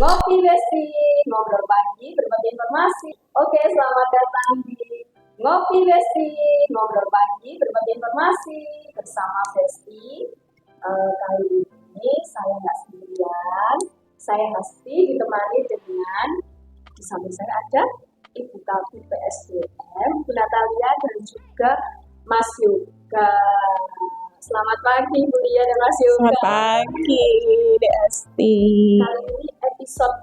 Ngopi Besti, ngobrol pagi, berbagi informasi. Oke, selamat datang di Ngopi Besti, ngobrol pagi, berbagi informasi bersama Besti. Kali ini saya nggak sendirian, saya Hasti ditemani dengan di samping saya ada Ibu Kabid PSDM, Bu Natalia dan juga Mas Yoga. Selamat pagi Bu Lia dan Mas Yoga. Selamat pagi, Dek Asti. Kali ini episode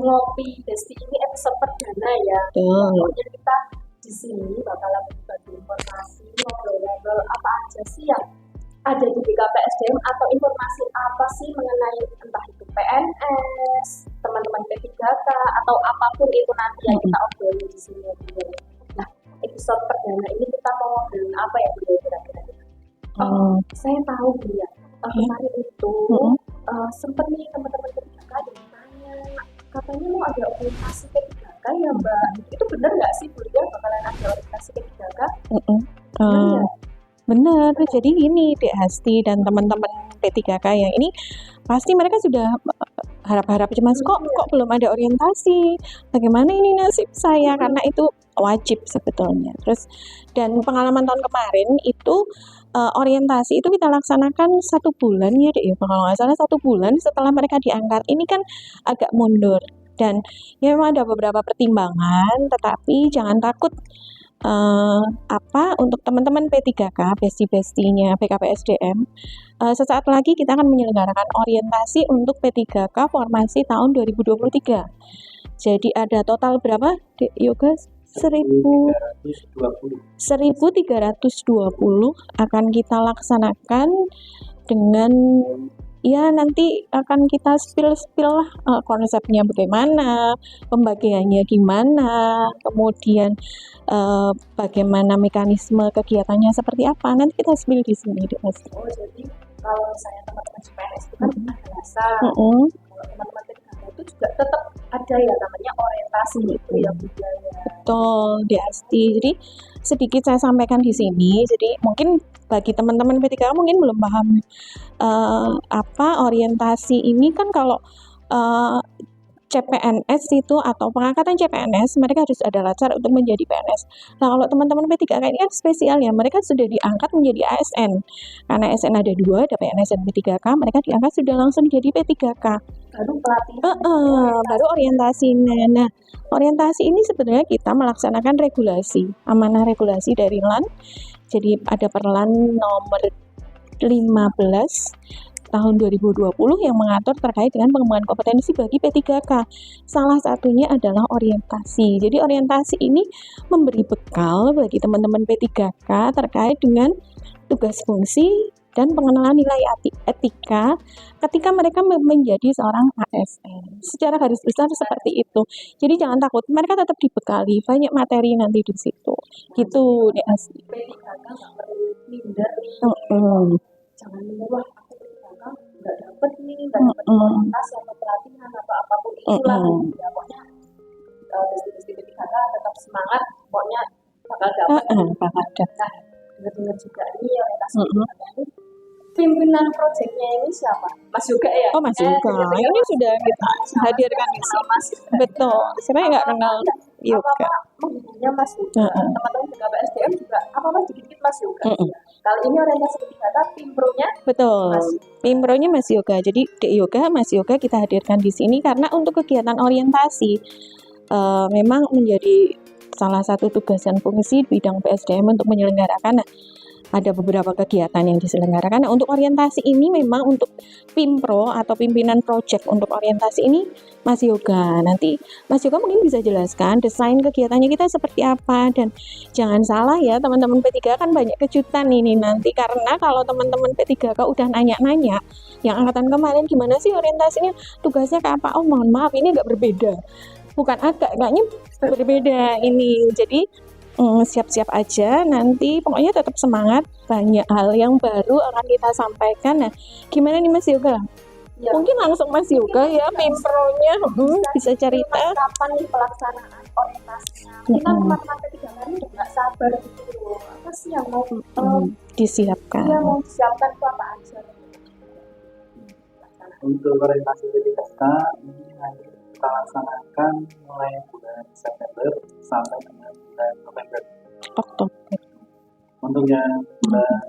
Ngopi Besti ini episode perdana ya. Pokoknya kita di sini bakalan berbagi informasi, ngobrol-ngobrol apa aja sih yang ada di BKPSDM atau informasi apa sih mengenai entah itu PNS, teman-teman P3K atau apapun itu nanti yang kita obrolin di sini. Nah, episode perdana ini kita mau ngobrolin apa ya Bu kira-kira? Saya tahu ya, kemarin itu sempat nih teman-teman P3K yang tanya, katanya mau ada orientasi P3K ya Mbak. Itu benar nggak sih Bu Lia bakalan ada orientasi P3K? Benar, jadi gini Dek Hasti dan teman-teman P3K yang ini pasti mereka sudah harap-harap cemas kok belum ada orientasi, bagaimana ini nasib saya, karena itu wajib sebetulnya. Terus dan pengalaman tahun kemarin itu orientasi itu kita laksanakan 1 bulan ya Dek, kalau nggak salah 1 bulan setelah mereka diangkat. Ini kan agak mundur dan ya memang ada beberapa pertimbangan, tetapi jangan takut. Untuk teman-teman P3K, besti-bestinya BKPSDM, sesaat lagi kita akan menyelenggarakan orientasi untuk P3K formasi tahun 2023. Jadi ada total berapa, Dek Yoga? 1320 akan kita laksanakan dengan ya nanti akan kita spill lah konsepnya bagaimana, pembagiannya gimana, kemudian bagaimana mekanisme kegiatannya seperti apa, nanti kita spill di sini deh Mas. Oh jadi kalau misalnya teman-teman PNS itu kan ada dasar, kalau teman-teman P3K itu juga tetap ada ya namanya orientasi itu ya budaya. Betul, Dek Asti. Jadi sedikit saya sampaikan di sini. Jadi mungkin bagi teman-teman P3K mungkin belum paham orientasi ini kan kalau CPNS itu atau pengangkatan CPNS mereka harus ada lacar untuk menjadi PNS. Nah kalau teman-teman P3K ini kan spesial ya, mereka sudah diangkat menjadi ASN. Karena ASN ada 2, ada PNS dan P3K, mereka diangkat sudah langsung jadi P3K. Baru pelatihan. Baru orientasi. Nah, orientasi ini sebenarnya kita melaksanakan regulasi, amanah regulasi dari LAN. Jadi ada Perlan nomor 15 tahun 2020 yang mengatur terkait dengan pengembangan kompetensi bagi P3K. Salah satunya adalah orientasi. Jadi orientasi ini memberi bekal bagi teman-teman P3K terkait dengan tugas fungsi dan pengenalan nilai etika ketika mereka menjadi seorang ASN. Secara garis besar seperti itu. Jadi jangan takut, mereka tetap dibekali banyak materi nanti di situ. Gitu, Dek Asti. P3K nggak perlu minder. Jangan minder, nggak dapet orientasi atau pelatihan atau apapun itulah. Ya, pokoknya besti-besti P3K tetap semangat, pokoknya bakal dapat. Nah, dengar juga ini orientasi P3K ini pimpinan proyeknya ini siapa? Mas Yoga ya? Oh Mas Yoga, ini sudah kita hadirkan di sini. Betul, saya nggak kenal Yoga. Menghubungnya Mas Yoga. Teman-teman BKPSDM juga apa-apa dikit-dikit Mas Yoga. Kali ini orientasi P3K, Pimpronya? Betul, Pimpronya Mas Yoga. Jadi Dek Yoga, Mas Yoga kita hadirkan di sini karena untuk kegiatan orientasi memang menjadi salah satu tugas dan fungsi bidang PSDM untuk menyelenggarakan. Ada beberapa kegiatan yang diselenggarakan. Nah, untuk orientasi ini memang untuk Pimpro atau pimpinan project untuk orientasi ini Mas Yoga. Nanti Mas Yoga mungkin bisa jelaskan desain kegiatannya kita seperti apa, dan jangan salah ya teman-teman P3K kan banyak kejutan ini nanti, karena kalau teman-teman P3K udah nanya-nanya yang angkatan kemarin gimana sih orientasinya, tugasnya kayak apa, oh mohon maaf ini agak berbeda, bukan kayaknya berbeda ini. Jadi siap-siap aja, nanti pokoknya tetap semangat, banyak hal yang baru akan kita sampaikan. Nah, gimana nih Mas Yoga? Ya. Mungkin langsung Mas Yoga ya, Pimpronya bisa cerita. Kapan nih pelaksanaan orientasinya? Kita teman-teman P3K ini udah nggak sabar gitu. Apa sih yang mau disiapkan? Iya, mau disiapkan itu apa aja? Untuk orientasi PTKK ini nanti kita laksanakan mulai bulan September sampai dengan bulan November. Oktober. Untuk yang bulan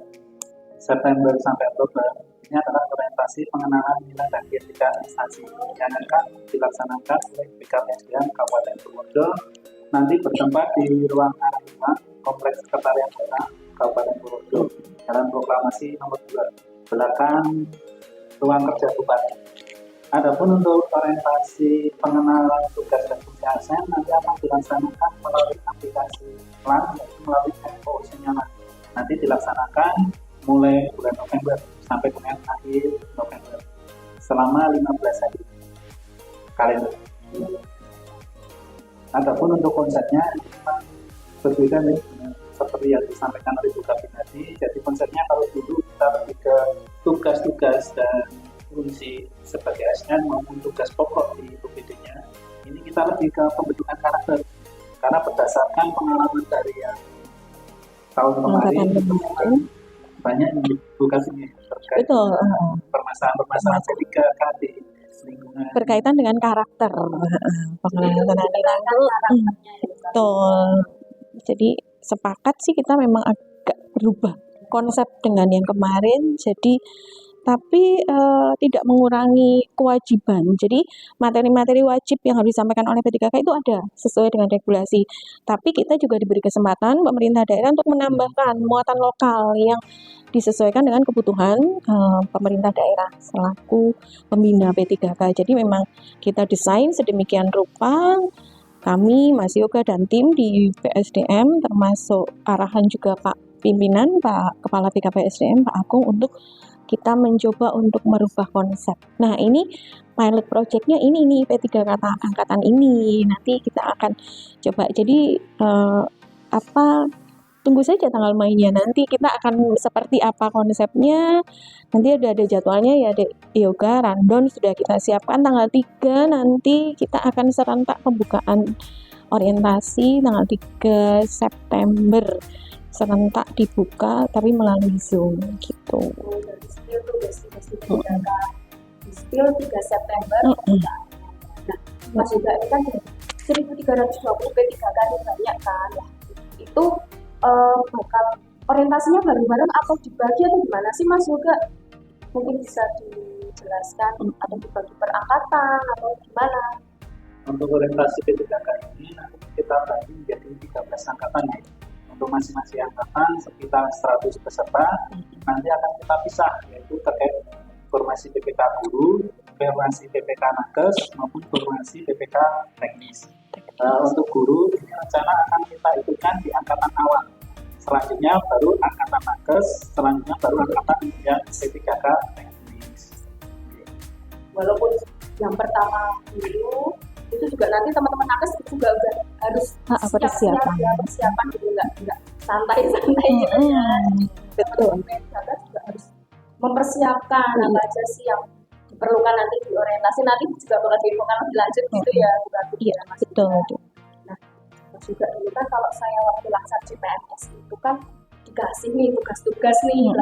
September sampai Oktober ini adalah orientasi pengenalan nilai dan etika instansi yang akan dilaksanakan oleh BKPSDM Kabupaten Purworejo, nanti bertempat di ruang A5 Kompleks Sekretariat Daerah Kabupaten Purworejo, Jalan Proklamasi nomor 2, belakang ruang kerja Bupati. Adapun untuk orientasi pengenalan tugas dan fungsi ASN nanti akan dilaksanakan melalui aplikasi PLAN, yaitu melalui FO Senyaman. Nanti dilaksanakan mulai bulan November sampai dengan akhir November selama 15 hari kalender. Adapun untuk konsepnya ini memang berbeda nih seperti yang disampaikan oleh Bu Kabin tadi. Jadi konsepnya kalau dulu kita lebih ke tugas-tugas dan fungsi sebagai ASN maupun tugas pokok di UPD-nya, ini kita lebih ke pembentukan karakter karena berdasarkan pengalaman dari yang tahun kemarin banyak yang dibuka sini terkait permasalahan PTKK di lingkungan berkaitan dengan karakter pengenalan itu. Betul. Jadi sepakat sih kita memang agak berubah konsep dengan yang kemarin. Jadi tapi tidak mengurangi kewajiban. Jadi materi-materi wajib yang harus disampaikan oleh P3K itu ada sesuai dengan regulasi. Tapi kita juga diberi kesempatan pemerintah daerah untuk menambahkan muatan lokal yang disesuaikan dengan kebutuhan pemerintah daerah selaku pembina P3K. Jadi memang kita desain sedemikian rupa. Kami, Mas Yoga dan tim di PSDM termasuk arahan juga Pak Pimpinan, Pak Kepala BKPSDM, Pak Agung untuk kita mencoba untuk merubah konsep. Nah ini pilot projectnya ini nih P3K angkatan ini. Nanti kita akan coba. Jadi tunggu saja tanggal mainnya. Nanti kita akan seperti apa konsepnya. Nanti ada jadwalnya ya Dek Yoga, rundown sudah kita siapkan tanggal 3 nanti kita akan serentak pembukaan orientasi tanggal 3 September. Serentak dibuka tapi melalui Zoom gitu. Di spill 3 September. Nah, Mas juga ini kan 1.320 P3K ini banyak kan. Itu bakal orientasinya bareng-bareng atau dibagi atau gimana sih Mas Yoga? Mungkin bisa dijelaskan atau dibagi per angkatan atau gimana? Untuk orientasi P3K ini nanti kita bagi menjadi 13 angkatan ya. Untuk masing-masing angkatan sekitar 100 peserta nanti akan kita pisah, yaitu terkait formasi PPK guru, formasi PPK nakes maupun formasi PPK teknis. Untuk guru ini rencana akan kita ikutkan di angkatan awal, selanjutnya baru angkatan nakes, selanjutnya baru angkatan yang P3K teknis. Walaupun yang pertama guru itu juga nanti teman-teman nakes juga udah harus persiapan gitu, nggak santai-santai gitu ya. Betul. Teman-teman juga harus mempersiapkan apa aja sih yang diperlukan nanti di orientasi, nanti juga bakal diinfokan lebih lanjut gitu ya. Iya, betul. Nah, juga dulu kan kalau saya waktu laksana CPNS itu kan dikasih nih tugas-tugas nih.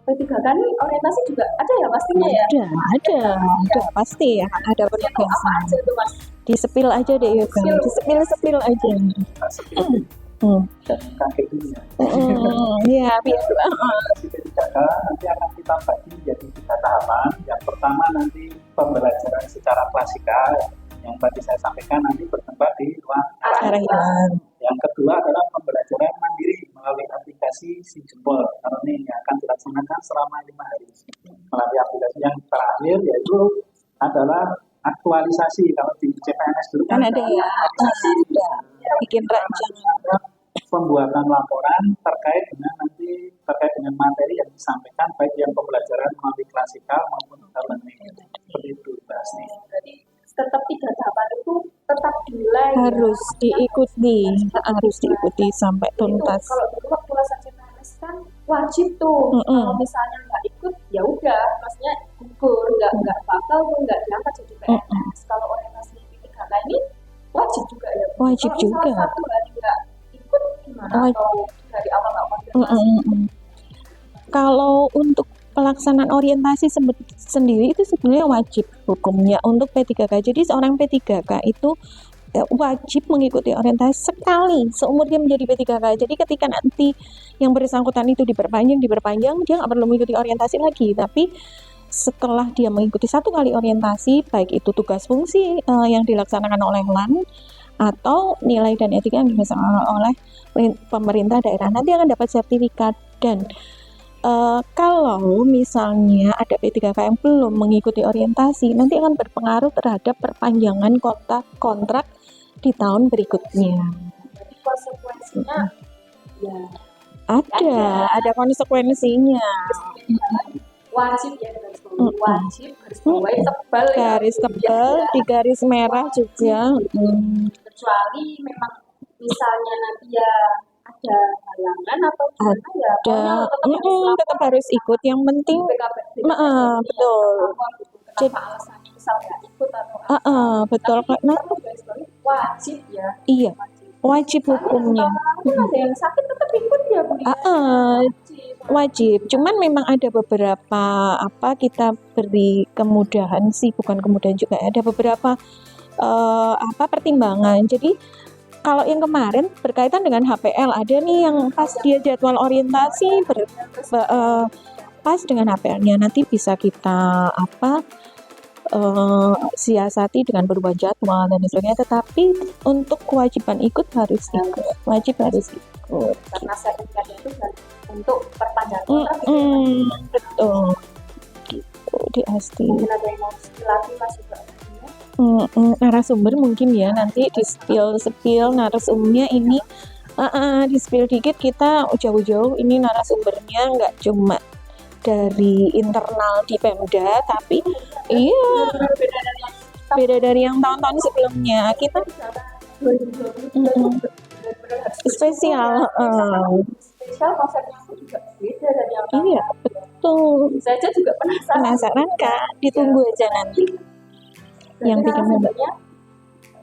P3K nih orientasi juga ada ya pastinya ya? Ada pasti ya, ada penugasan. Apa aja tuh Mas? Di-spill aja deh Yoga, di-spill aja. Dan kaget dulu ya. Iya, biar P3K nanti akan kita bagi menjadi 3 tahapan. Yang pertama nanti pembelajaran secara klasikal, yang tadi saya sampaikan nanti bertempat di ruang arahan. Yang kedua adalah pembelajaran mandiri melalui aplikasi Si Jempol. Karena ini yang akan dilaksanakan selama 5 hari. Melalui aplikasi yang terakhir yaitu adalah aktualisasi. Kalau di CPNS dulu kan ada ya, bikin rancangan. Pembuatan laporan terkait dengan materi yang disampaikan baik yang pembelajaran melalui klasikal maupun e-learning. Seperti itu Mbak nih. Jadi tetap 3 tahapan itu tetap dinilai harus diikuti sampai tuntas. Kalau dulu waktu laksana CPNS kan wajib tuh. Kalau misalnya nggak ikut ya udah, maksudnya gugur, nggak bakal tuh nggak diangkat jadi PNS. Kalau orientasi P3K ini wajib juga ya. Wajib kalau juga. Kalau satu hari nggak ikut gimana? Atau dari awal nggak konfirmasi? Kalau untuk pelaksanaan orientasi sendiri itu sebenarnya wajib hukumnya untuk P3K. Jadi seorang P3K itu wajib mengikuti orientasi sekali seumur dia menjadi P3K. Jadi ketika nanti yang bersangkutan itu diperpanjang, dia nggak perlu mengikuti orientasi lagi. Tapi setelah dia mengikuti satu kali orientasi, baik itu tugas fungsi yang dilaksanakan oleh LAN atau nilai dan etika yang dilaksanakan oleh pemerintah daerah, nanti akan dapat sertifikat. Dan kalau misalnya ada P3K yang belum mengikuti orientasi, nanti akan berpengaruh terhadap perpanjangan kontrak di tahun berikutnya. Jadi konsekuensinya ya Ada konsekuensinya. wajib ya garis bawahi, wajib garis bawahi tebal ya. Garis tebal di garis merah juga. Kecuali memang misalnya nanti ya ada halangan atau gimana ya pokoknya Tetap harus ikut. Yang penting betul. Jadi alasannya misal nggak ikut atau betul karena garis bawahi wajib ya. iya, wajib hukumnya. Ada yang sakit tetap ikut ya Bu. Wajib. Cuman memang ada beberapa kita beri kemudahan sih, bukan kemudahan juga, ada beberapa pertimbangan. Jadi kalau yang kemarin berkaitan dengan HPL, ada nih yang pas dia jadwal orientasi pas dengan HPL-nya, nanti bisa kita siasati dengan berubah jadwal dan sebagainya. Tetapi untuk kewajiban ikut harus ikut, wajib harus ikut. Karena sertifikat itu untuk perpanjangan kontrak betul. Gitu di ASTI. mungkin ada yang mau lagi Mas juga. Narasumber mungkin ya nanti di spill narasumbernya ini di spill dikit, kita jauh-jauh ini narasumbernya nggak cuma dari internal di Pemda, tapi beda dari yang tahun-tahun sebelumnya. Kita spesial konsepnya juga beda dari yang tahun. Iya, betul. Saya juga Penasaran kan? Ditunggu aja nanti. Yang bikin sebenarnya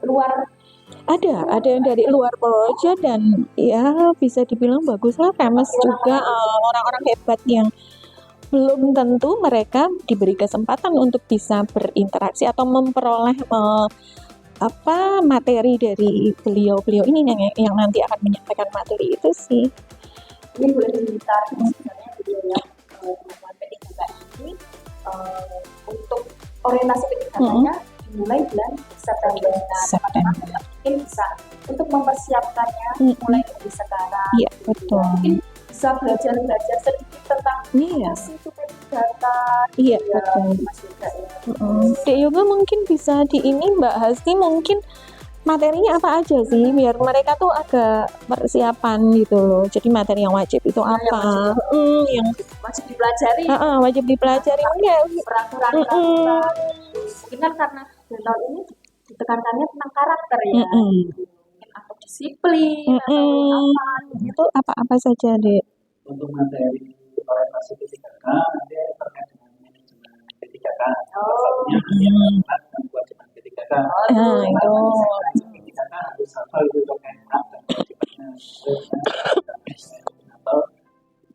luar ada yang dari luar Projo dan ya bisa dibilang bagus lah, famous juga, orang-orang hebat yang belum tentu mereka diberi kesempatan untuk bisa berinteraksi atau memperoleh materi dari beliau ini yang nanti akan menyampaikan materi itu sih. Ini boleh ditarik sebenarnya beliau ya teman-teman P3K ini untuk orientasi P3K-nya dimulai bulan September. Mungkin bisa untuk mempersiapkannya mulai dari sekarang. Iya, betul. Mungkin bisa belajar sedikit tentang itu P3K. Iya, betul. Mas Yoga ya. Dek Yoga mungkin bisa di ini Mbak Hasti, mungkin materinya apa aja sih biar mereka tuh agak persiapan gitu loh. Jadi materi yang wajib itu apa? Yang wajib dipelajari. Wajib dipelajari peraturan. Mungkin kan karena tahun ini ditekankannya tentang karakter ya. Mungkin atau disiplin atau itu apa saja Dek? Untuk materi orientasi P3K nanti terkait dengan manajemen P3K. Salah satunya dan kewajiban P3K. P3K harus hafal itu terkait hak dan kewajibannya. Atau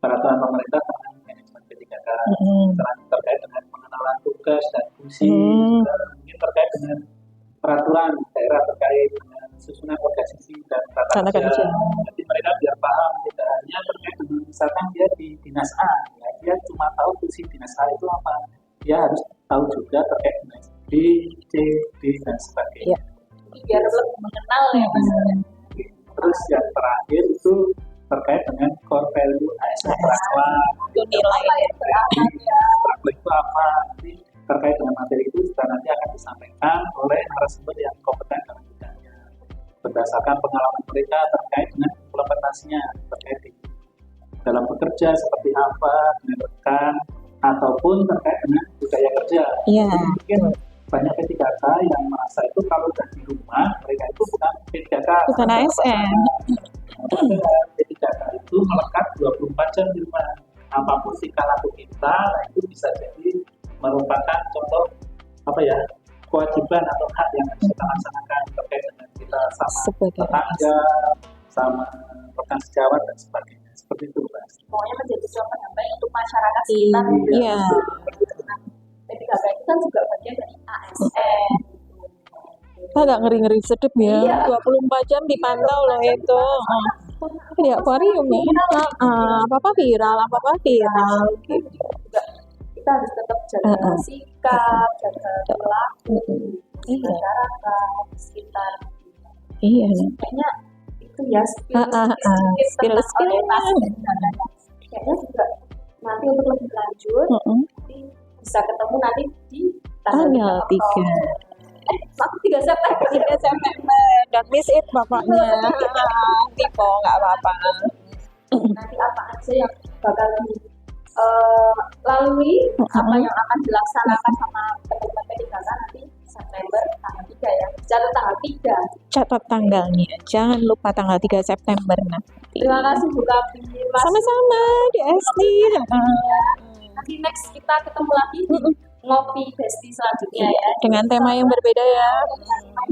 peraturan pemerintah tentang manajemen P3K. Terkait dengan pengenalan tugas dan fungsi, mungkin terkait dengan peraturan daerah terkait dengan susunan organisasi dan tata kerja. Jadi mereka biar paham, tidak hanya terkait dengan misalkan dia di dinas A, ya, dia cuma tahu fungsi dinas A itu apa, dia harus tahu juga terkait dengan B, C, D dan sebagainya. Biar lebih mengenal ya Mas. Terus yang terakhir itu terkait dengan core value ASN Prakla. Itu nilai Prakla itu apa? Nanti terkait dengan materi itu juga nanti akan disampaikan oleh narasumber yang kompeten dalam bidangnya berdasarkan pengalaman mereka terkait dengan implementasinya, terkait dalam bekerja seperti apa dengan rekan ataupun terkait dengan budaya kerja. Mungkin banyak P3K yang merasa itu kalau udah di rumah mereka itu bukan P3K, bukan ASN. P3K itu melekat 24 jam di rumah. Apapun tingkah laku kita, itu bisa jadi merupakan contoh kewajiban atau hak yang harus kita laksanakan terkait dengan kita sama tetangga, sama rekan sejawat dan sebagainya. Seperti itu, Mbak. semuanya menjadi contoh yang baik untuk masyarakat sekitar juga. Iya. Nah, P3K itu kan juga bagian dari ASN. Kita agak ngeri-ngeri sedep ya. Iya. 24 jam dipantau loh itu. Di akuarium ya. Apa-apa viral, apa-apa viral. Gitu. Juga kita harus tetap jaga sikap, jaga perilaku Iya. masyarakat sekitar. Iya. Kayaknya itu ya Skill-skill. kayaknya juga nanti untuk lebih lanjut nanti bisa ketemu nanti di Tanggal 3. 3 September. 3 September. Don't miss it pokoknya. Tipo, nggak apa-apa. Nanti apa aja yang bakal dilalui, apa yang akan dilaksanakan sama teman-teman P3K nanti September tanggal 3 ya. Catat tanggal 3. Catat tanggalnya. Jangan lupa tanggal 3 September nanti. Terima kasih Bu Kapi. Mas. Sama-sama di SD. Nanti next kita ketemu lagi di ngopi besti selanjutnya ya. Dengan tema yang berbeda ya.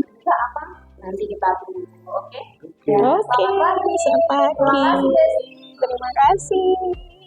Kita apa? Nanti kita tunggu. Oke. Oke. Selamat pagi. Terima kasih. Terima kasih.